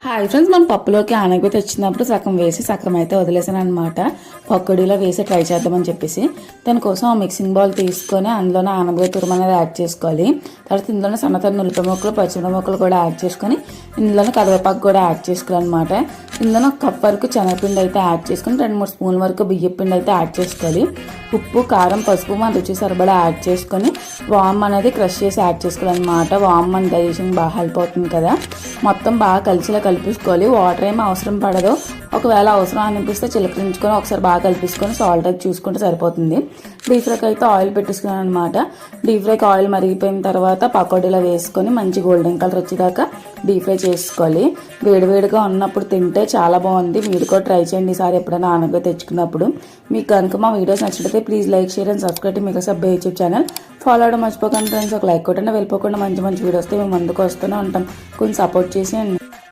Hi friends, మనం పప్పులోకి ఆనగ తెచ్చినప్పుడు సగం వేసి సగం అయితే వదిలేసాను అనమాట. పకోడీలో వేసి ట్రై చేద్దామని చెప్పేసి దానికోసం మిక్సింగ్ బౌల్ తీసుకొని అందులోనే ఆనగ తురుము అనేది యాడ్ చేసుకోవాలి. తర్వాత ఇందులోనే సన్నతన్న ఉల్లిపాయ ముక్కలు, పచ్చిమిరపకాయ ముక్కలు కూడా యాడ్ చేసుకొని ఇందులోనే కరివేపాకు కూడా యాడ్ చేసుకోవాలన్నమాట. ఇందులో ఒక కప్ వరకు శనగపిండి అయితే యాడ్ చేసుకొని 2-3 స్పూన్ల వరకు బియ్యం పిండి అయితే యాడ్ చేసుకోవాలి. ఉప్పు, కారం, పసుపు మన రుచి సరిపడా యాడ్ చేసుకొని వామ్ అనేది క్రష్ చేసి యాడ్ చేసుకోవాలన్నమాట. వామ్ మన డైజెషన్ బాగా హెల్ప్ అవుతుంది కదా. మొత్తం బాగా కలిసిలా కలిపేసుకోవాలి. వాటర్ ఏమి అవసరం పడదు. ఒకవేళ అవసరం అనిపిస్తే చిలకరించుకొని ఒకసారి బాగా కలిపేసుకొని సాల్ట్ అయితే చూసుకుంటే సరిపోతుంది. డీప్ ఫ్రైకి అయితే ఆయిల్ పెట్టేసుకున్నాను అనమాట. డీప్ ఫ్రైకి ఆయిల్ మరిగిపోయిన తర్వాత పకోడీలో వేసుకొని మంచి గోల్డెన్ కలర్ వచ్చేదాకా డీప్ ఫ్రై చేసుకోవాలి. వేడివేడిగా ఉన్నప్పుడు తింటే చాలా బాగుంది. మీరు కూడా ట్రై చేయండి ఈసారి ఎప్పుడైనా ఆనగా తెచ్చుకున్నప్పుడు. మీకు కనుక మా వీడియోస్ నచ్చినట్లయితే please like, share and subscribe మీకు సబ్బే యూట్యూబ్ ఛానల్. ఫాలో అవడం మర్చిపోకండి ఫ్రెండ్స్. ఒక లైక్ కొట్టండి. వెళ్ళిపోకుండా మంచి మంచి వీడియోస్ మేము ముందుకు వస్తూనే ఉంటాం. కొంచెం సపోర్ట్ చేసేయండి.